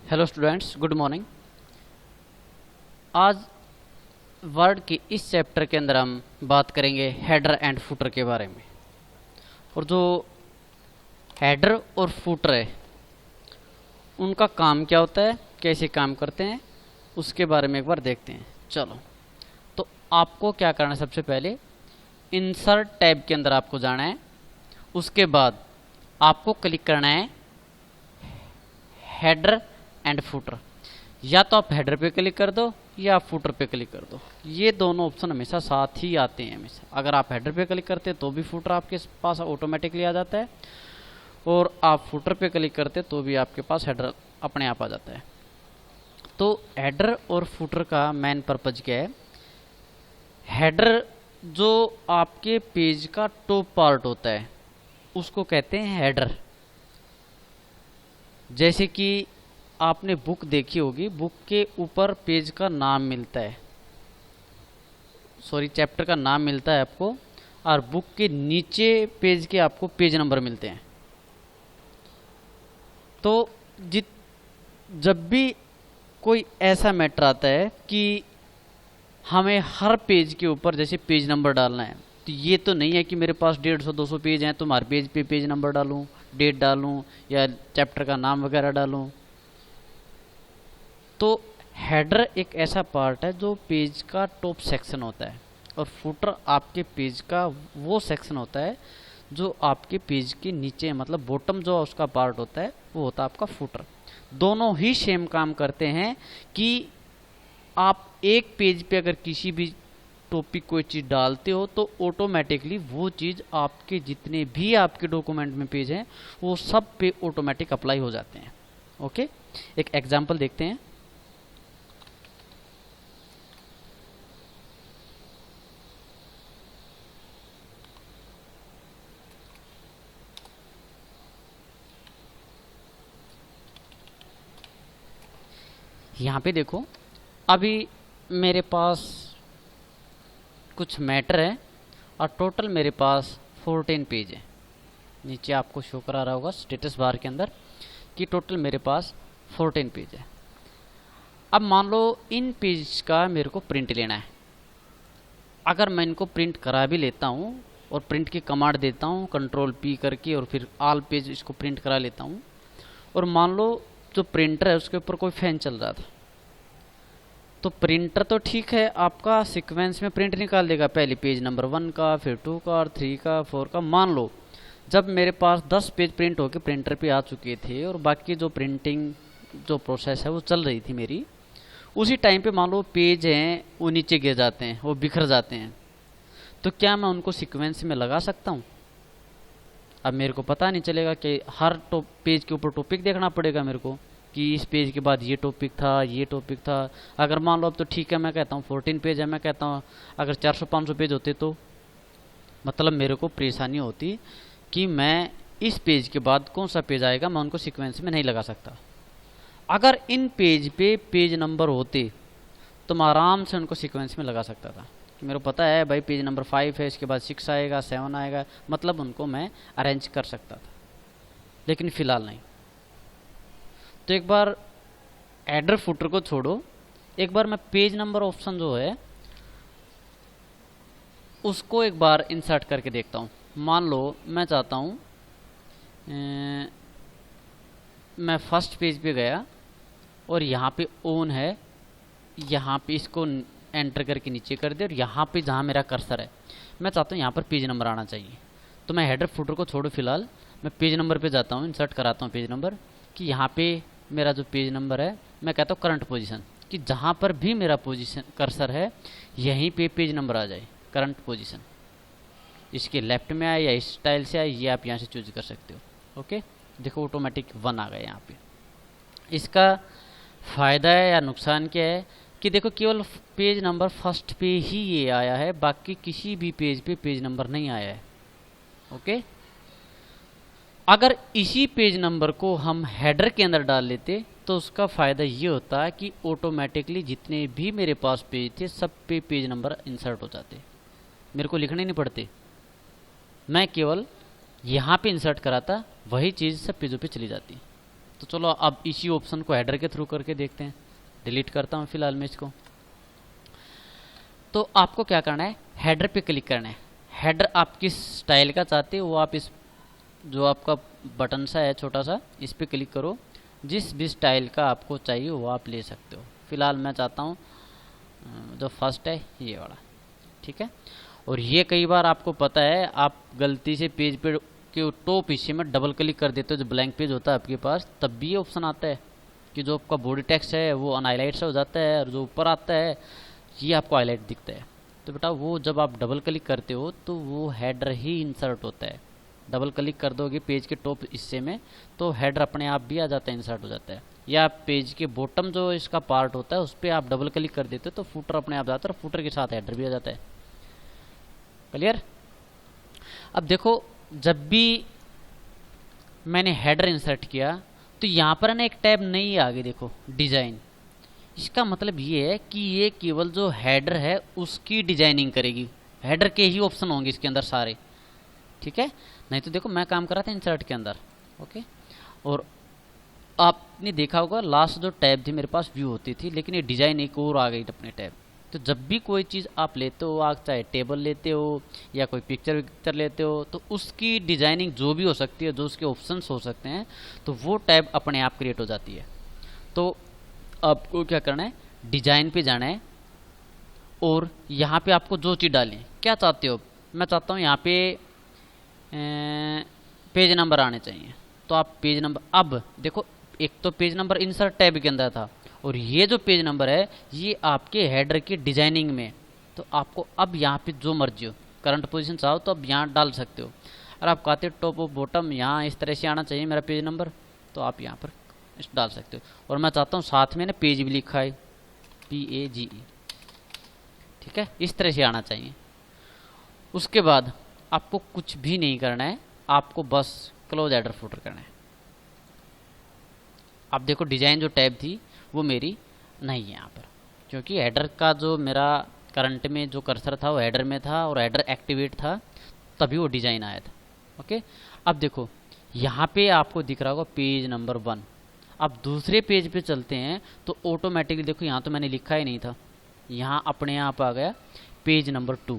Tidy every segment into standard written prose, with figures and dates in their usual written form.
Hello students, good morning. आज word के इस चैप्टर के अंदर हम बात करेंगे हेडर एंड फुटर के बारे में। और जो हेडर और फुटर है उनका काम क्या होता है, कैसे काम करते हैं, उसके बारे में एक बार देखते हैं। चलो, तो आपको क्या करना है, सबसे पहले इंसर्ट टैब के अंदर आपको जाना है। उसके बाद आपको क्लिक करना है हेडर एंड फुटर। या तो आप हेडर पे क्लिक कर दो या फुटर पे क्लिक कर दो। ये दोनों ऑप्शन हमेशा साथ ही आते हैं हमेशा। अगर आप हेडर पे क्लिक करते तो भी फुटर आपके पास ऑटोमेटिकली आ जाता है, और आप फुटर पे क्लिक करते तो भी आपके पास हेडर अपने आप आ जाता है। तो हेडर और फुटर का मेन पर्पज क्या है? हेडर जो आपके पेज का टॉप पार्ट होता है उसको कहते हैं हेडर। जैसे कि आपने बुक देखी होगी, बुक के ऊपर पेज का नाम मिलता है, सॉरी चैप्टर का नाम मिलता है आपको, और बुक के नीचे पेज के आपको पेज नंबर मिलते हैं। तो जब भी कोई ऐसा मैटर आता है कि हमें हर पेज के ऊपर जैसे पेज नंबर डालना है, तो ये तो नहीं है कि मेरे पास 150-200 पेज हैं तो हर पेज पे पेज नंबर डालूं, डेट डालूं या चैप्टर का नाम वगैरह डालूं। तो हेडर एक ऐसा पार्ट है जो पेज का टॉप सेक्शन होता है, और फुटर आपके पेज का वो सेक्शन होता है जो आपके पेज के नीचे, मतलब बॉटम जो उसका पार्ट होता है वो होता है आपका फुटर। दोनों ही सेम काम करते हैं कि आप एक पेज पे अगर किसी भी टॉपिक कोई चीज़ डालते हो तो ऑटोमेटिकली वो चीज़ आपके जितने भी आपके डॉक्यूमेंट में पेज हैं वो सब पे ऑटोमेटिक अप्लाई हो जाते हैं। ओके, एक एग्जांपल देखते हैं। यहाँ पे देखो, अभी मेरे पास कुछ मैटर है और टोटल मेरे पास 14 पेज है। नीचे आपको शो करा रहा होगा स्टेटस बार के अंदर कि टोटल मेरे पास 14 पेज है। अब मान लो इन पेज का मेरे को प्रिंट लेना है। अगर मैं इनको प्रिंट करा भी लेता हूँ और प्रिंट की कमांड देता हूँ Ctrl+P करके, और फिर ऑल पेज इसको प्रिंट करा लेता हूँ, और मान लो जो प्रिंटर है उसके ऊपर कोई फैन चल रहा था, तो प्रिंटर तो ठीक है आपका सीक्वेंस में प्रिंट निकाल देगा, पहले पेज नंबर 1 का, फिर 2 का, और 3 का, 4 का। मान लो जब मेरे पास 10 पेज प्रिंट होकर प्रिंटर पे आ चुके थे और बाकी जो प्रिंटिंग जो प्रोसेस है वो चल रही थी मेरी, उसी टाइम पे मान लो पेज हैं वो नीचे गिर जाते हैं, वो बिखर जाते हैं, तो क्या मैं उनको सीक्वेंस में लगा सकता हूँ? अब मेरे को पता नहीं चलेगा कि हर पेज के ऊपर टॉपिक देखना पड़ेगा मेरे को कि इस पेज के बाद ये टॉपिक था, ये टॉपिक था। अगर मान लो अब तो ठीक है, मैं कहता हूँ 14 पेज है, मैं कहता हूँ अगर 400-500 पेज होते तो मतलब मेरे को परेशानी होती कि मैं इस पेज के बाद कौन सा पेज आएगा, मैं उनको सीक्वेंस में नहीं लगा सकता। अगर इन पेज पे पेज नंबर होते तो मैं आराम से उनको सीक्वेंस में लगा सकता था कि मेरे को पता है भाई पेज नंबर 5 है, इसके बाद 6 आएगा, 7 आएगा, मतलब उनको मैं अरेंज कर सकता था, लेकिन फ़िलहाल नहीं। तो एक बार हेडर फुटर को छोड़ो, एक बार मैं पेज नंबर ऑप्शन जो है उसको एक बार इंसर्ट करके देखता हूँ। मान लो मैं चाहता हूँ मैं फर्स्ट पेज पे गया और यहाँ पे ऑन है, यहाँ पे इसको एंटर करके नीचे कर दे, और यहाँ पे जहाँ मेरा कर्सर है मैं चाहता हूँ यहाँ पर पेज नंबर आना चाहिए। तो मैं हेडर फुटर को छोड़ो, फिलहाल मैं पेज नंबर पे जाता हूँ, इंसर्ट कराता हूँ पेज नंबर, कि यहाँ पे मेरा जो पेज नंबर है मैं कहता हूँ करंट पोजीशन, कि जहाँ पर भी मेरा पोजीशन कर्सर है यहीं पे पेज नंबर आ जाए, करंट पोजीशन। इसके लेफ्ट में आए या इस स्टाइल से आए, ये आप यहाँ से चूज कर सकते हो। ओके, देखो ऑटोमेटिक 1 आ गया यहाँ पे। इसका फ़ायदा है या नुकसान क्या है कि देखो केवल पेज नंबर फर्स्ट पे ही ये आया है, बाकी किसी भी पेज पे पेज नंबर नहीं आया है। ओके, अगर इसी पेज नंबर को हम हेडर के अंदर डाल लेते तो उसका फ़ायदा ये होता है कि ऑटोमेटिकली जितने भी मेरे पास पेज थे सब पे पेज नंबर इंसर्ट हो जाते, मेरे को लिखने नहीं पड़ते, मैं केवल यहाँ पे इंसर्ट कराता, वही चीज़ सब पेजों पे चली जाती। तो चलो अब इसी ऑप्शन को हेडर के थ्रू करके देखते हैं। डिलीट करता हूँ फिलहाल मैं इसको। तो आपको क्या करना है, हेडर पे क्लिक करना है। हेडर आप किस स्टाइल का चाहते हो वो आप इस जो आपका बटन सा है छोटा सा, इस पे क्लिक करो। जिस भी स्टाइल का आपको चाहिए वो आप ले सकते हो। फिलहाल मैं चाहता हूँ जो फर्स्ट है ये वाला, ठीक है। और ये कई बार आपको पता है आप गलती से पेज पे के टॉप हिस्से में डबल क्लिक कर देते हो, जो ब्लैंक पेज होता है आपके पास, तब भी ये ऑप्शन आता है कि जो आपका बॉडी टेक्स्ट है वो अनहाइलाइट से हो जाता है, और जो ऊपर आता है ये आपको हाईलाइट दिखता है। तो बेटा वो जब आप डबल क्लिक करते हो तो वो हेडर ही इंसर्ट होता है। डबल क्लिक कर दोगे पेज के टॉप हिस्से में तो हेडर अपने आप भी आ जाता है, इंसर्ट हो जाता है। या पेज के बॉटम जो इसका पार्ट होता है उस पर आप डबल क्लिक कर देते हो तो फुटर अपने आप जाता है, और फुटर के साथ हेडर भी आ जाता है। क्लियर। अब देखो जब भी मैंने हेडर इंसर्ट किया तो यहाँ पर ना एक टैब नई आ गई, देखो डिजाइन। इसका मतलब ये है कि ये केवल जो हेडर है उसकी डिजाइनिंग करेगी, हेडर के ही ऑप्शन होंगे इसके अंदर सारे, ठीक है। नहीं तो देखो मैं काम कर रहा था इंसर्ट के अंदर, ओके। और आपने देखा होगा लास्ट जो टैब थी मेरे पास व्यू होती थी, लेकिन ये डिजाइन एक और आ गई अपने टैब। तो जब भी कोई चीज़ आप लेते हो, आप चाहे टेबल लेते हो या कोई पिक्चर विक्चर लेते हो, तो उसकी डिजाइनिंग जो भी हो सकती है, जो उसके ऑप्शंस हो सकते हैं, तो वो टैब अपने आप क्रिएट हो जाती है। तो आपको क्या करना है, डिजाइन पे जाना है और यहाँ पे आपको जो चीज़ डालें, क्या चाहते हो। मैं चाहता हूँ यहाँ पे पेज नंबर आने चाहिए, तो आप पेज नंबर, अब देखो एक तो पेज नंबर इंसर्ट टैब के अंदर था, और ये जो पेज नंबर है ये आपके हेडर की डिजाइनिंग में। तो आपको अब यहाँ पे जो मर्जी हो, करंट पोजीशन चाहो तो अब यहाँ डाल सकते हो। अगर आप कहते हो टॉप और बॉटम यहाँ इस तरह से आना चाहिए मेरा पेज नंबर, तो आप यहाँ पर डाल सकते हो। और मैं चाहता हूँ साथ में ना पेज भी लिखा है, PAGE, ठीक है, इस तरह से आना चाहिए। उसके बाद आपको कुछ भी नहीं करना है, आपको बस क्लोज हेडर फुटर करना है। अब देखो डिजाइन जो टैब थी वो मेरी नहीं है यहाँ पर, क्योंकि हेडर का जो मेरा करंट में जो कर्सर था वो हेडर में था और हेडर एक्टिवेट था, तभी वो डिजाइन आया था, ओके। अब देखो यहाँ पे आपको दिख रहा होगा पेज नंबर 1। अब दूसरे पेज पे चलते हैं तो ऑटोमेटिकली देखो यहाँ तो मैंने लिखा ही नहीं था, यहाँ अपने आप आ गया पेज नंबर 2।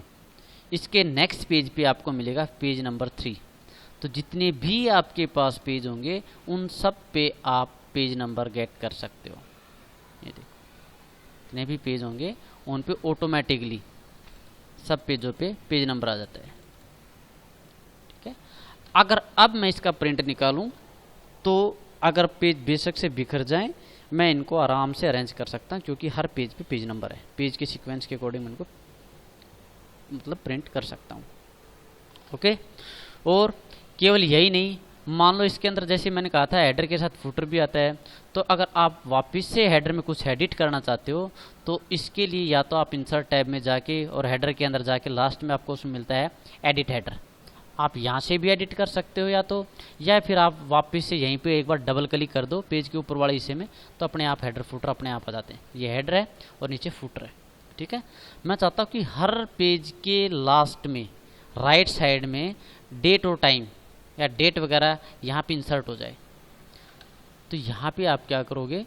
इसके नेक्स्ट पेज पे आपको मिलेगा पेज नंबर 3। तो जितने भी आपके पास पेज होंगे उन सब पे आप पेज नंबर गेट कर सकते हो। ये देखो जितने भी पेज होंगे उन पे ऑटोमेटिकली सब पेजों पे पेज नंबर आ जाता है, ठीक है। अगर अब मैं इसका प्रिंट निकालूं तो अगर पेज बेशक से बिखर जाएं, मैं इनको आराम से अरेंज कर सकता हूं, क्योंकि हर पेज पे पेज नंबर है। पेज के सीक्वेंस के अकॉर्डिंग मैं इनको मतलब प्रिंट कर सकता हूं, ओके। और केवल यही नहीं, मान लो इसके अंदर जैसे मैंने कहा था हेडर के साथ फुटर भी आता है, तो अगर आप वापस से हेडर में कुछ एडिट करना चाहते हो तो इसके लिए या तो आप इंसर्ट टैब में जाके और हेडर के अंदर जाके लास्ट में आपको उसमें मिलता है एडिट हेडर, आप यहाँ से भी एडिट कर सकते हो या फिर आप वापस से यहीं पे एक बार डबल क्लिक कर दो पेज के ऊपर वाले हिस्से में, तो अपने आप हेडर फुटर अपने आप आ जाते हैं। ये हेडर है और नीचे फुटर है, ठीक है। मैं चाहता हूँ कि हर पेज के लास्ट में राइट साइड में डेट और टाइम या डेट वगैरह यहाँ पे इंसर्ट हो जाए। तो यहाँ पे आप क्या करोगे,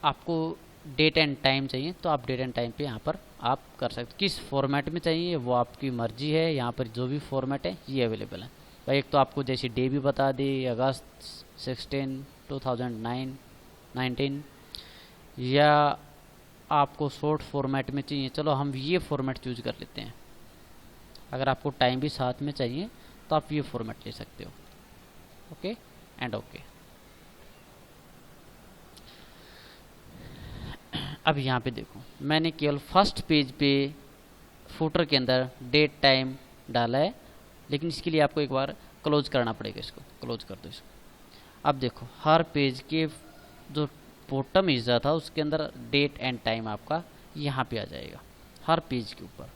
आपको डेट एंड टाइम चाहिए तो आप डेट एंड टाइम पे यहाँ पर आप कर सकते हो। किस फॉर्मेट में चाहिए वो आपकी मर्जी है, यहाँ पर जो भी फॉर्मेट है ये अवेलेबल है भाई। एक तो आपको जैसे डे भी बता दी, अगस्त 16 2019, या आपको शॉर्ट फॉर्मेट में चाहिए, चलो हम ये फॉर्मेट चूज कर लेते हैं। अगर आपको टाइम भी साथ में चाहिए तो आप ये फॉर्मेट ले सकते हो, ओके एंड ओके। अब यहाँ पे देखो मैंने केवल फर्स्ट पेज पे फुटर के अंदर डेट टाइम डाला है, लेकिन इसके लिए आपको एक बार क्लोज करना पड़ेगा। इसको क्लोज कर दो इसको। अब देखो हर पेज के जो बॉटम हिस्सा था उसके अंदर डेट एंड टाइम आपका यहाँ पे आ जाएगा हर पेज के ऊपर।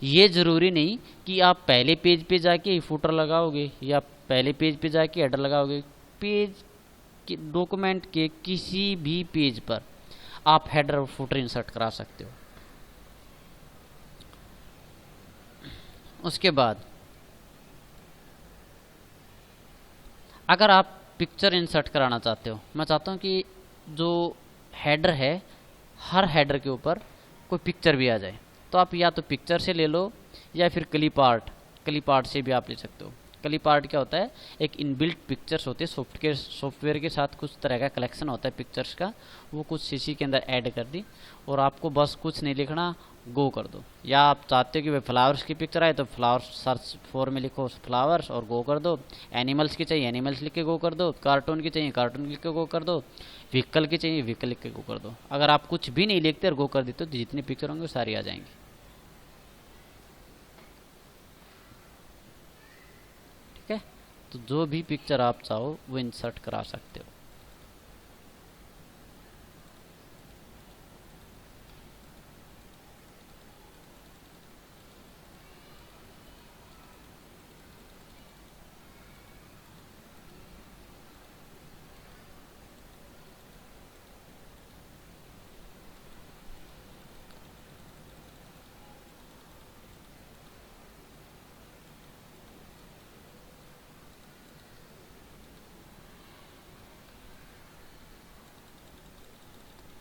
ये ज़रूरी नहीं कि आप पहले पेज पे जाके फुटर लगाओगे या पहले पेज पे जाके हेडर लगाओगे। पेज के डॉक्यूमेंट के किसी भी पेज पर आप हेडर और फुटर इंसर्ट करा सकते हो। उसके बाद अगर आप पिक्चर इंसर्ट कराना चाहते हो, मैं चाहता हूँ कि जो हेडर है हर हेडर के ऊपर कोई पिक्चर भी आ जाए, तो आप या तो पिक्चर से ले लो या फिर क्लिप आर्ट से भी आप ले सकते हो। क्लिप आर्ट क्या होता है, एक इनबिल्ट पिक्चर्स होते हैं, सॉफ्टवेयर के साथ कुछ तरह का कलेक्शन होता है पिक्चर्स का, वो कुछ सीसी के अंदर ऐड कर दी और आपको बस कुछ नहीं लिखना, गो कर दो। या आप चाहते हो कि भाई फ्लावर्स की पिक्चर आए तो फ्लावर्स सर्च फॉर में लिखो फ्लावर्स और गो कर दो, एनिमल्स की चाहिए एनिमल्स लिख के गो कर दो, कार्टून की चाहिए कार्टून लिख के गो कर दो, व्हीकल की चाहिए व्हीकल लिख के गो कर दो। अगर आप कुछ भी नहीं लिखते और गो कर देते तो जितनी पिक्चर होंगे वो सारी आ जाएंगी। ठीक है, तो जो भी पिक्चर आप चाहो वो इंसर्ट करा सकते हो।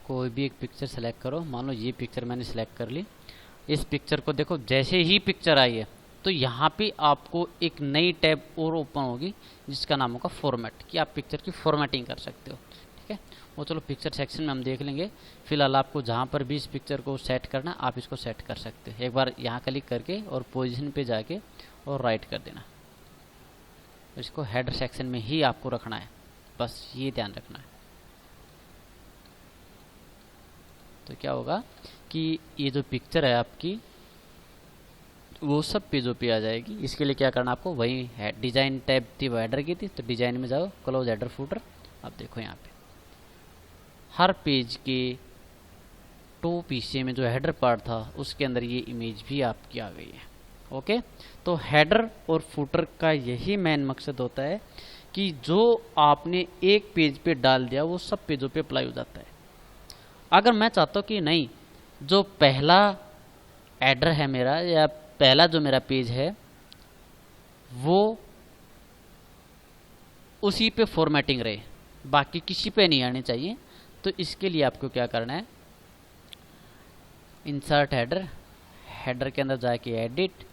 कोई भी एक पिक्चर सेलेक्ट करो, मान लो ये पिक्चर मैंने सेलेक्ट कर ली। इस पिक्चर को देखो, जैसे ही पिक्चर आई है तो यहाँ पे आपको एक नई टैब और ओपन होगी जिसका नाम होगा फॉर्मेट, कि आप पिक्चर की फॉर्मेटिंग कर सकते हो। ठीक है, वो चलो पिक्चर सेक्शन में हम देख लेंगे। फिलहाल आपको जहाँ पर भी इस पिक्चर को सेट करना आप इसको सेट कर सकते हो। एक बार यहाँ क्लिक करके और पोजिशन पे जाके और राइट कर देना। इसको हेडर सेक्शन में ही आपको रखना है, बस ये ध्यान रखना है। तो क्या होगा कि ये जो पिक्चर है आपकी वो सब पेजों पे आ जाएगी। इसके लिए क्या करना आपको, वही है डिजाइन टैब थी वो हेडर की थी, तो डिजाइन में जाओ, क्लोज हेडर फुटर। अब देखो यहाँ पे हर पेज के टॉप हिस्से में जो हेडर पार्ट था उसके अंदर ये इमेज भी आपकी आ गई है। ओके, तो हेडर और फुटर का यही मेन मकसद होता है कि जो आपने एक पेज पे डाल दिया वो सब पेजों पे अप्लाई हो जाता है। अगर मैं चाहता हूँ कि नहीं, जो पहला हेडर है मेरा या पहला जो मेरा पेज है वो उसी पे फॉर्मेटिंग रहे, बाकी किसी पे नहीं आनी चाहिए, तो इसके लिए आपको क्या करना है, इंसर्ट हेडर, हेडर के अंदर जाके एडिट,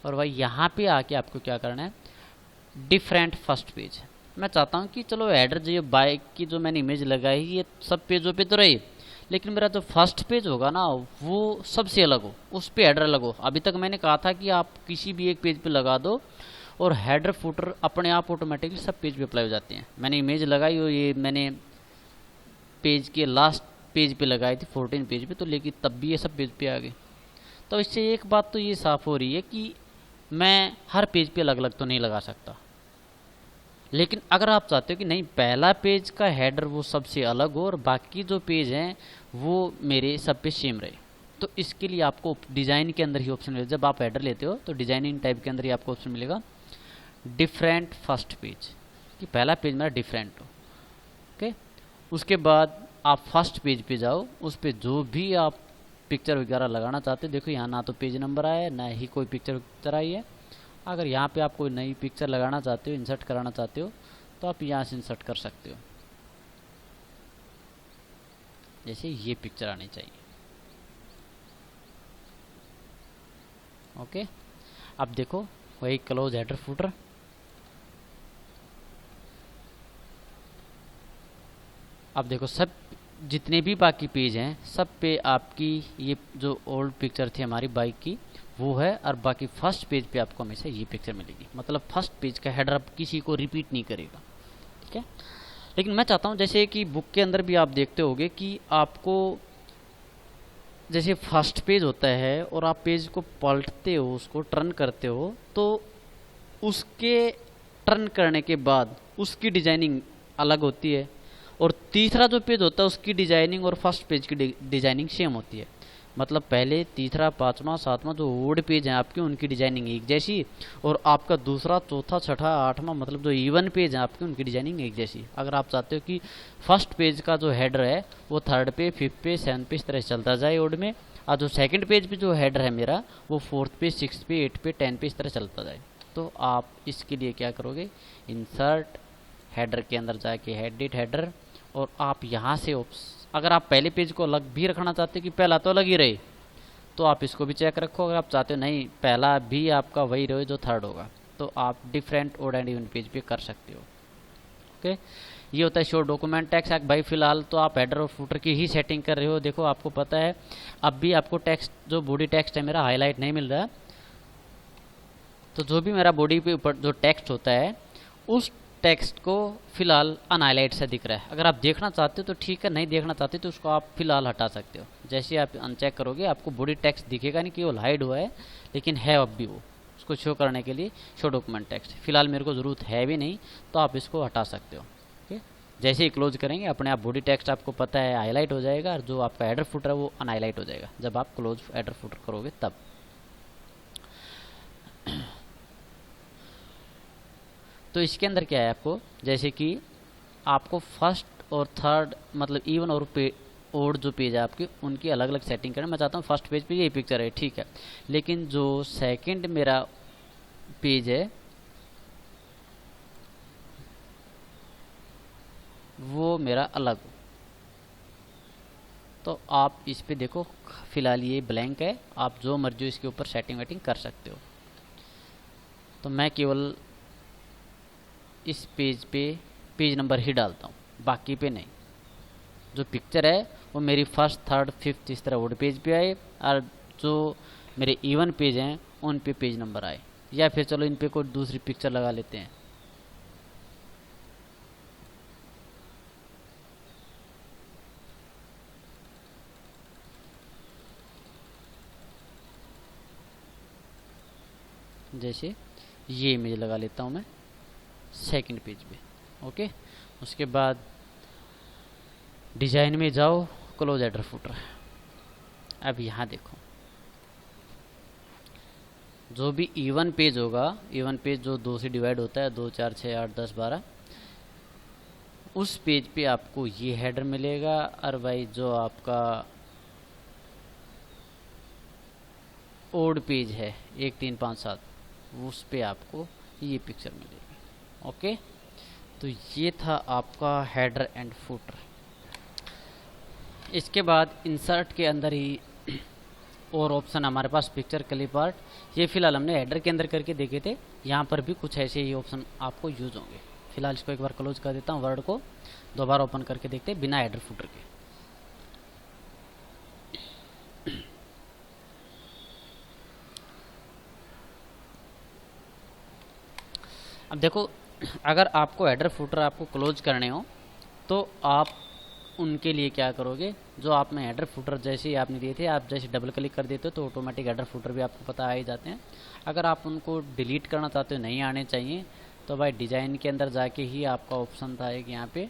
और भाई यहाँ पे आके आपको क्या करना है, डिफरेंट फर्स्ट पेज। मैं चाहता हूँ कि चलो हेडर जो ये बाइक की जो मैंने इमेज लगाई ये सब पेजों पे तो रही, लेकिन मेरा जो फर्स्ट पेज होगा ना वो सबसे अलग हो, उस पे हेडर अलग हो। अभी तक मैंने कहा था कि आप किसी भी एक पेज पे लगा दो और हेडर फुटर अपने आप ऑटोमेटिकली सब पेज पे अप्लाई हो जाते हैं। मैंने इमेज लगाई और ये मैंने पेज के लास्ट पेज पे लगाई थी 14 पेज पे, तो लेकिन तब भी ये सब पेज पे आ गए। तो इससे एक बात तो ये साफ हो रही है कि मैं हर पेज पे अलग अलग तो नहीं लगा सकता, लेकिन अगर आप चाहते हो कि नहीं पहला पेज का हेडर वो सबसे अलग हो और बाकी जो पेज हैं वो मेरे सब पे सेम रहे, तो इसके लिए आपको डिज़ाइन के अंदर ही ऑप्शन मिलेगा। जब आप हेडर लेते हो तो डिजाइनिंग टाइप के अंदर ही आपको ऑप्शन मिलेगा डिफरेंट फर्स्ट पेज, कि पहला पेज मेरा डिफरेंट हो। ओके, उसके बाद आप फर्स्ट पेज पे जाओ, उस पर जो भी आप पिक्चर वगैरह लगाना चाहते हो, देखो यहाँ ना तो पेज नंबर आया है ना ही कोई पिक्चर आई है। अगर यहाँ पे आप कोई नई पिक्चर लगाना चाहते हो, इंसर्ट कराना चाहते हो, तो आप यहाँ से इंसर्ट कर सकते हो। जैसे ये पिक्चर आनी चाहिए। ओके, अब देखो वही क्लोज हेडर फुटर, अब देखो सब जितने भी बाकी पेज हैं सब पे आपकी ये जो ओल्ड पिक्चर थी हमारी बाइक की वो है, और बाकी फर्स्ट पेज पे आपको हमेशा ये पिक्चर मिलेगी। मतलब फर्स्ट पेज का हेडर अब किसी को रिपीट नहीं करेगा। ठीक है, लेकिन मैं चाहता हूँ जैसे कि बुक के अंदर भी आप देखते होगे कि आपको जैसे फर्स्ट पेज होता है और आप पेज को पलटते हो, उसको टर्न करते हो, तो उसके टर्न करने के बाद उसकी डिजाइनिंग अलग होती है, और तीसरा जो पेज होता है उसकी डिजाइनिंग और फर्स्ट पेज की डिजाइनिंग सेम होती है। मतलब पहले तीसरा पांचवा सातवां जो वर्ड पेज हैं आपके उनकी डिजाइनिंग एक जैसी, और आपका दूसरा चौथा छठा आठवां मतलब जो इवन पेज हैं आपके उनकी डिजाइनिंग एक जैसी। अगर आप चाहते हो कि फर्स्ट पेज का जो हेडर है वो थर्ड पे, फिफ्थ पे, सेवन्थ पे इस तरह चलता जाए वर्ड में, और जो सेकंड पेज पे जो हेडर है मेरा वो फोर्थ पे, सिक्स पे, एट पे, 10 पे इस तरह चलता जाए, तो आप इसके लिए क्या करोगे, इंसर्ट हेडर के अंदर जाके एडिट हेडर, और आप यहाँ से अगर आप पहले पेज को अलग भी रखना चाहते हो कि पहला तो अलग ही रहे, तो आप इसको भी चेक रखो। अगर आप चाहते हो नहीं पहला भी आपका वही रहे जो थर्ड होगा, तो आप different odd and even page पे कर सकते हो। ओके, ये होता है शो डॉक्यूमेंट टेक्स्ट। भाई फिलहाल तो आप हेडर और फुटर की ही सेटिंग कर रहे हो। देखो आपको पता है अब भी आपको टेक्स्ट जो बॉडी टेक्स्ट है मेरा हाईलाइट नहीं मिल रहा है, तो जो भी मेरा बॉडी पे ऊपर जो टेक्स्ट होता है उस टेक्स्ट को फिलहाल अनहाईलाइट से दिख रहा है। अगर आप देखना चाहते हो तो ठीक है, नहीं देखना चाहते तो उसको आप फिलहाल हटा सकते हो। जैसे आप अनचेक करोगे आपको बॉडी टेक्स्ट दिखेगा नहीं, केवल हाइड हुआ है, लेकिन है अब भी वो, उसको शो करने के लिए शो डॉक्यूमेंट टेक्स्ट। फिलहाल मेरे को ज़रूरत है भी नहीं, तो आप इसको हटा सकते हो। ओके, जैसे ही क्लोज करेंगे अपने आप बॉडी टेक्स्ट आपको पता है हाईलाइट हो जाएगा, और जो आपका हेडर फुटर है वो अनहाईलाइट हो जाएगा जब आप क्लोज हेडर फुटर करोगे तब। तो इसके अंदर क्या है आपको, जैसे कि आपको फर्स्ट और थर्ड मतलब इवन और ओड जो पेज है आपके उनकी अलग अलग सेटिंग करना। मैं चाहता हूँ फर्स्ट पेज पे यही पिक्चर है, ठीक है, लेकिन जो सेकंड मेरा पेज है वो मेरा अलग हो। तो आप इस पे देखो फिलहाल ये ब्लैंक है, आप जो मर्जी इसके ऊपर सेटिंग वेटिंग कर सकते हो। तो मैं केवल इस पेज पे पेज नंबर ही डालता हूँ, बाकी पे नहीं। जो पिक्चर है वो मेरी फर्स्ट थर्ड फिफ्थ इस तरह वोड पेज पे आए, और जो मेरे इवन पेज हैं उन पे पेज नंबर आए। या फिर चलो इन पे कोई दूसरी पिक्चर लगा लेते हैं। जैसे ये इमेज लगा लेता हूँ मैं सेकंड पेज पे। ओके, उसके बाद डिजाइन में जाओ, क्लोज हेडर फुटर। अब यहाँ देखो जो भी इवन पेज होगा, इवन पेज जो 2 से डिवाइड होता है, 2 4 6 8 10 12, उस पेज पे आपको ये हेडर मिलेगा। और भाई जो आपका ओड पेज है 1 3 5 7, उस पे आपको ये पिक्चर मिलेगी। ओके, तो ये था आपका हेडर एंड फुटर। इसके बाद इंसर्ट के अंदर ही और ऑप्शन हमारे पास पिक्चर क्लिप आर्ट, ये फिलहाल हमने हेडर के अंदर करके देखे थे। यहाँ पर भी कुछ ऐसे ही ऑप्शन आपको यूज होंगे। फिलहाल इसको एक बार क्लोज कर देता हूँ, वर्ड को दोबारा ओपन करके देखते हैं बिना हेडर फुटर के। अब देखो अगर आपको हेडर फुटर आपको क्लोज करने हो तो आप उनके लिए क्या करोगे, जो आपने हेडर फुटर जैसे ही आपने दिए थे, आप जैसे डबल क्लिक कर देते हो तो ऑटोमेटिक हेडर फुटर भी आपको पता आ ही जाते हैं। अगर आप उनको डिलीट करना चाहते हो, नहीं आने चाहिए, तो भाई डिज़ाइन के अंदर जाके ही आपका ऑप्शन था एक यहाँ पे,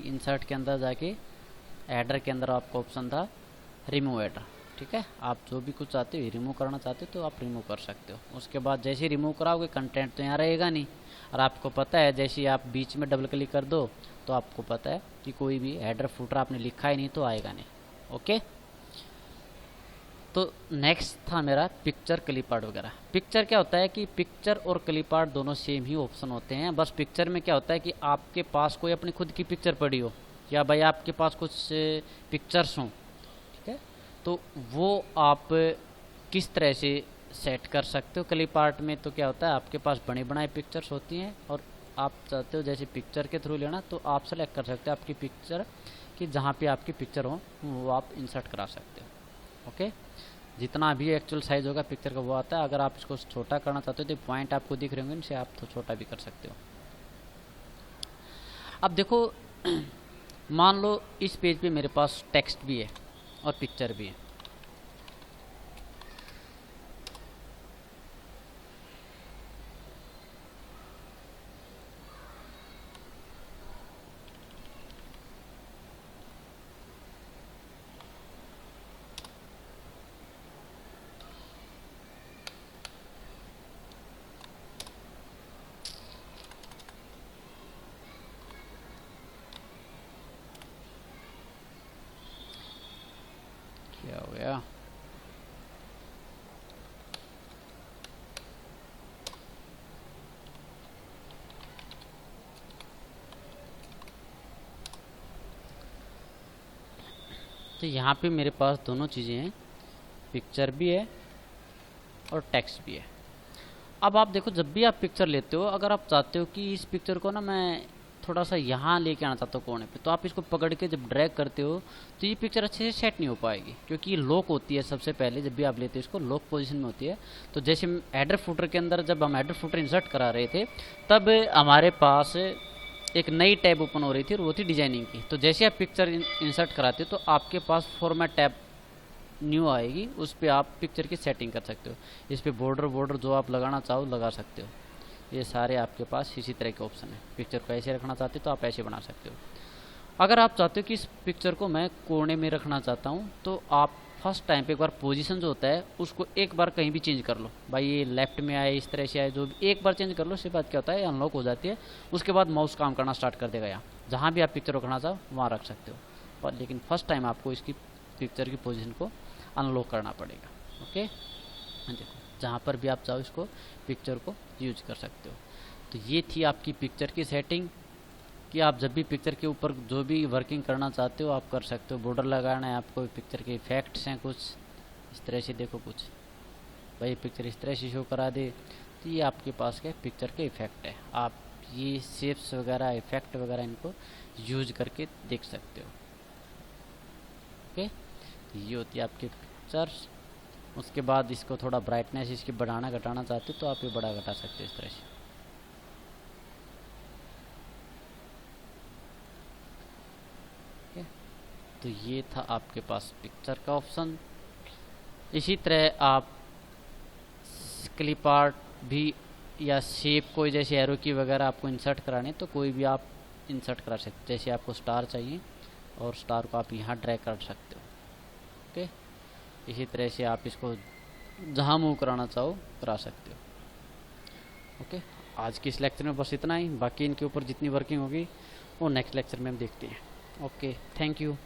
इंसर्ट के अंदर जाके हेडर के अंदर आपका ऑप्शन था रिमूव हेडर। ठीक है, आप जो भी कुछ चाहते हो रिमूव करना चाहते हो तो आप रिमूव कर सकते हो। उसके बाद जैसे ही रिमूव कराओगे कंटेंट तो यहाँ रहेगा नहीं, और आपको पता है जैसे ही आप बीच में डबल क्लिक कर दो तो आपको पता है कि कोई भी हेडर फुटर आपने लिखा ही नहीं तो आएगा नहीं। ओके, तो नेक्स्ट था मेरा पिक्चर क्लिप आर्ट वगैरह। पिक्चर क्या होता है कि पिक्चर और क्लिप आर्ट दोनों सेम ही ऑप्शन होते हैं, बस पिक्चर में क्या होता है कि आपके पास कोई अपनी खुद की पिक्चर पड़ी हो, या भाई आपके पास कुछ पिक्चर्स हों, ठीक है, तो वो आप किस तरह से सेट कर सकते हो। क्लिप आर्ट में तो क्या होता है आपके पास बनी बनाई पिक्चर्स होती हैं, और आप चाहते हो जैसे पिक्चर के थ्रू लेना तो आप सेलेक्ट कर सकते हो आपकी पिक्चर कि जहाँ पे आपकी पिक्चर हो वो आप इंसर्ट करा सकते हो। ओके, जितना भी एक्चुअल साइज़ होगा पिक्चर का वो आता है। अगर आप इसको छोटा करना चाहते हो तो पॉइंट आपको दिख रहे होंगे, इनसे आप तो छोटा भी कर सकते हो। अब देखो मान लो इस पेज पे मेरे पास टेक्स्ट भी है और पिक्चर भी है। क्या हो गया, तो यहाँ पे मेरे पास दोनों चीज़ें हैं, पिक्चर भी है और टेक्स्ट भी है। अब आप देखो, जब भी आप पिक्चर लेते हो, अगर आप चाहते हो कि इस पिक्चर को ना मैं थोड़ा सा यहाँ लेके आना चाहता हूँ कोने पे, तो आप इसको पकड़ के जब ड्रैग करते हो तो ये पिक्चर अच्छे से सेट नहीं हो पाएगी, क्योंकि ये लॉक होती है। सबसे पहले जब भी आप लेते हो इसको लॉक पोजीशन में होती है। तो जैसे हेडर फुटर के अंदर जब हम हेडर फुटर इंसर्ट करा रहे थे, तब हमारे पास एक नई टैब ओपन हो रही थी और वो थी डिजाइनिंग की। तो जैसे आप पिक्चर इंसर्ट कराते हो तो आपके पास फॉर्मेट टैब न्यू आएगी, उस पर आप पिक्चर की सेटिंग कर सकते हो। इस पर बॉर्डर जो आप लगाना चाहो लगा सकते हो। ये सारे आपके पास इसी तरह के ऑप्शन है। पिक्चर को ऐसे रखना चाहते हो तो आप ऐसे बना सकते हो। अगर आप चाहते हो कि इस पिक्चर को मैं कोने में रखना चाहता हूँ, तो आप फर्स्ट टाइम पे एक बार पोजीशन जो होता है उसको एक बार कहीं भी चेंज कर लो। भाई ये लेफ्ट में आए, इस तरह से आए, जो भी एक बार चेंज कर लो, उसके बाद क्या होता है अनलॉक हो जाती है। उसके बाद माउस काम करना स्टार्ट कर देगा। यहाँ जहाँ भी आप पिक्चर रखना चाहो वहाँ रख सकते हो, पर लेकिन फर्स्ट टाइम आपको इसकी पिक्चर की पोजीशन को अनलॉक करना पड़ेगा। ओके, देखो जहाँ पर भी आप चाहो इसको पिक्चर को यूज कर सकते हो। तो ये थी आपकी पिक्चर की सेटिंग, कि आप जब भी पिक्चर के ऊपर जो भी वर्किंग करना चाहते हो आप कर सकते हो। बॉर्डर लगाना है आपको, पिक्चर के इफेक्ट्स हैं कुछ इस तरह से, देखो कुछ भाई पिक्चर इस तरह से शो करा दे, तो ये आपके पास क्या पिक्चर के इफेक्ट है। आप ये शेप्स वगैरह इफेक्ट वगैरह इनको यूज करके देख सकते हो। ओके, ये होती है आपकी पिक्चर्स। उसके बाद इसको थोड़ा ब्राइटनेस इसकी बढ़ाना घटाना चाहते हो तो आप ये बढ़ा घटा सकते हो इस तरह से। तो ये था आपके पास पिक्चर का ऑप्शन। इसी तरह आप क्लिप आर्ट भी या शेप कोई जैसे एरो की वगैरह आपको इंसर्ट कराने, तो कोई भी आप इंसर्ट करा सकते हो। जैसे आपको स्टार चाहिए और स्टार को आप यहाँ ड्रैग कर सकते हो। ओके, इसी तरह से आप इसको जहाँ मूव कराना चाहो करा सकते हो। ओके, आज की इस लेक्चर में बस इतना ही। बाकी इनके ऊपर जितनी वर्किंग होगी वो नेक्स्ट लेक्चर में हम देखते हैं। Okay, thank you.